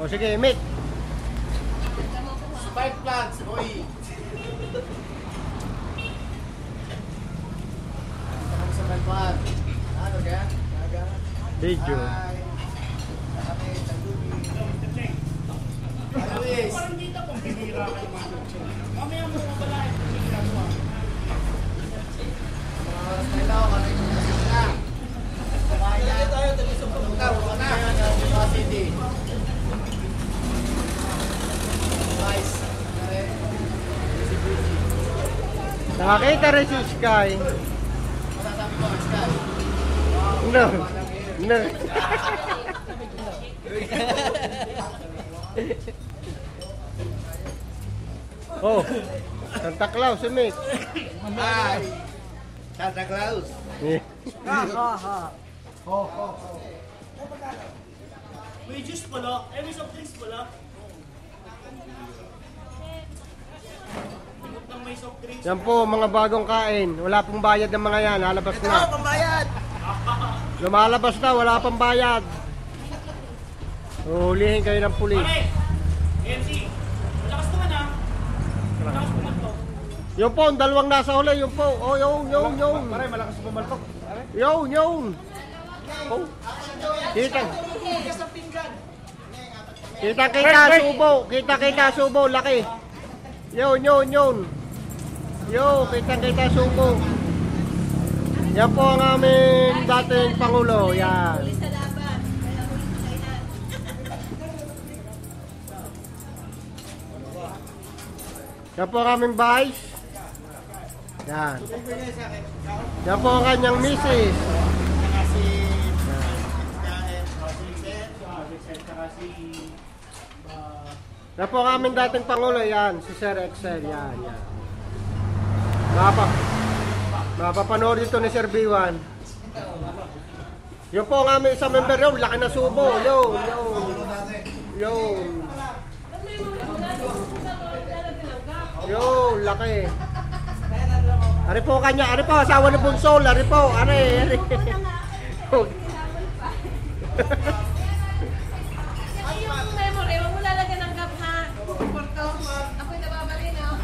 O sige, Mick. Spark plugs, boy. Ano sa malpad? Ano kaya? Video. Luis. Parang dito kung hinira kayo mga kutsi. Mamaya mo mabala ito. Hinira mo. Mga oras na ilaw, ano yung message na? Kaya tayo, tagisok na. Wala na. Mga CD. Nice. Nakakita rin si Sky. Masasabi ko, Sky. No. No. Oh, Santa Claus si Mick. Hi. Santa Claus. May juice pala. May soft drinks pala. Tingot ng may soft drinks. Yan po, mga bagong kain. Wala pong bayad ng mga yan. Lalabas na. Pambayad. Lumalabas na, wala pang bayad. Hulihin kayo ng pulis. Pare! MC! Malakas naman ah! Malakas naman to. Yun po, ang dalawang nasa huli. Yun po. Oh, yun. Pare, malakas pumaltok. Yun. Oh. Kita. Kita subo. Kita subo. Laki. Yun. Yo, kita subo. Yan po ang aming dating Pangulo. Yan. Yan po ang aming vice. Yan. Yan po ang kanyang misis. Yan po ang aming dating Pangulo. Yan. Si Sir Excel. Yan. Mapapanood ito ni Sir B1. Yun po ang aming isang member yun. Laki na subo. Yo, laki. Ari po kanya. Ari po, asawa ni Bunsol. Ari po. Ari. Ay, yung memory, wag mo lalagyan ng gap ha. Porto, ako'y nababalin ha.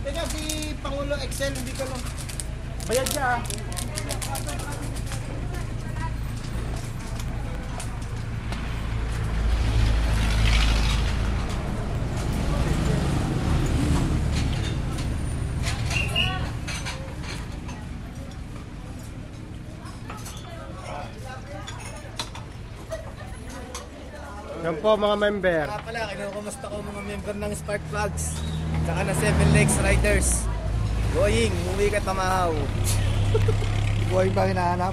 Teka, si Pangulo Excel, hindi ko lang. Bayad siya. Yan po mga member. Kaya pala, kinukumusta ko mga member ng Spark Plugs. Saka na 7 Legs Riders. Going, umuwi ka tamahaw. Buhay ba hinahanap?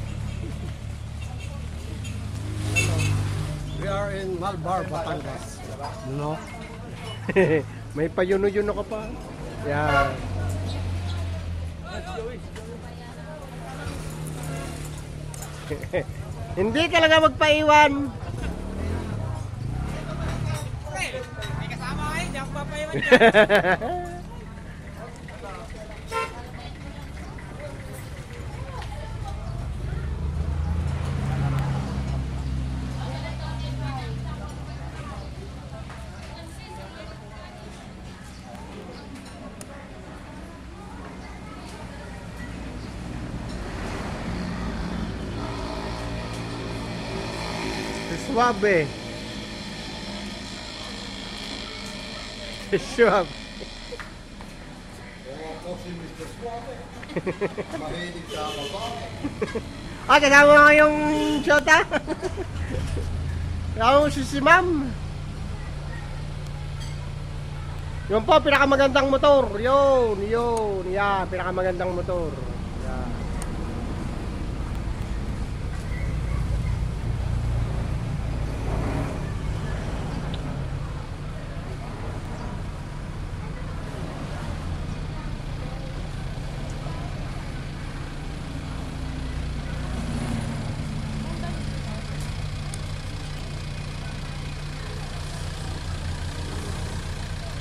We are in Malbar, Batangas. No? May payuno-yuno ka pa. Yan. Hindi talaga magpaiwan. May kasama kayo, di ako papaiwan. Suabe. Suabe. Ah, kasama mo yung shota? Kasama mo si ma'am. Yun po, pinakamagandang motor. Yun. Yan, pinakamagandang motor. Yan.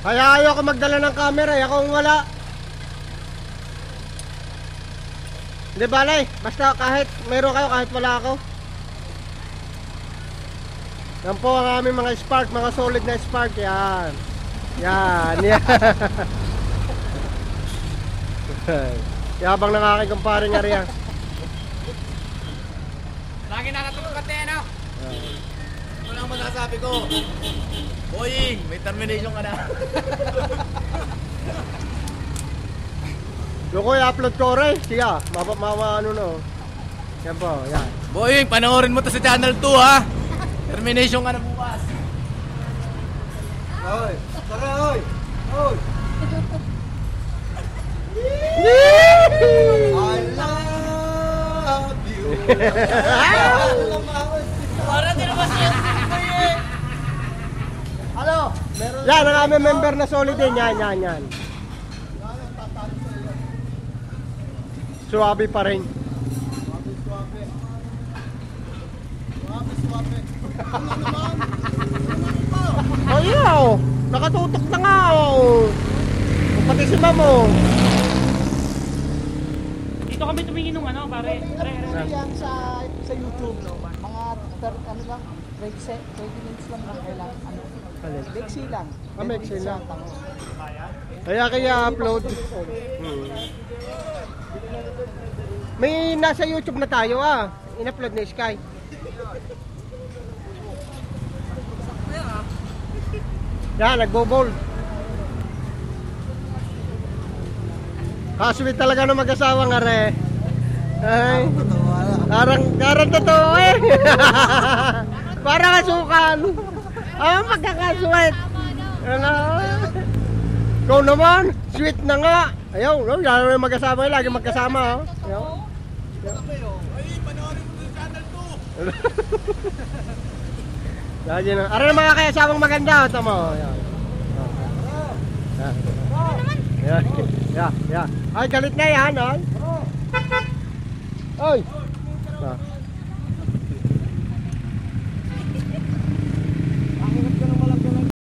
Kaya ayaw ko magdala ng camera, ako ang wala. Hindi balay, basta kahit mayroon kayo, kahit wala ako. Yan po ang aming mga spark, mga solid na spark. Yan. Yan. Yabang ng aking kumparing Ariya. Lagi nakatulog ka tayo, no? Ano lang masasabi ko? Boying, may termination ka na. Lukoy, upload ko rin. Siya, ano no. Yan po, yan. Boying, panoorin mo to sa channel 2 ha. Termination ka na bukas. Oy, tara oy. Oy. I love you. Para din naman siya. Ano? Yan, ang aming member na solid din. Yan. Suwabe pa rin. Ayaw! Nakatutok na nga oh. Pati si Mamo. Dito kami tumingin ng ano, pare. Yan sa YouTube, no? Mga ano lang, 20 minutes lang kailangan ano. Lexi lang. Lexi lang. Kaya upload. May nasa YouTube na tayo in-upload ni Sky. Yan, nagbo-bold. Kaswit talaga ng mag-asawa nga re. Ay, karang totoo eh. Para kasukan. Magkakaswit. Ano? Ikaw naman, sweet na nga. Ayaw, no? Lalo yung mag-asawa lagi magkasama. Ayaw. Ay, panoorin mo sa channel 2. Lagi na. Ara na mga kayasawang maganda. Ito mo. Yan. Yan. Ay, galit na yan. Ay.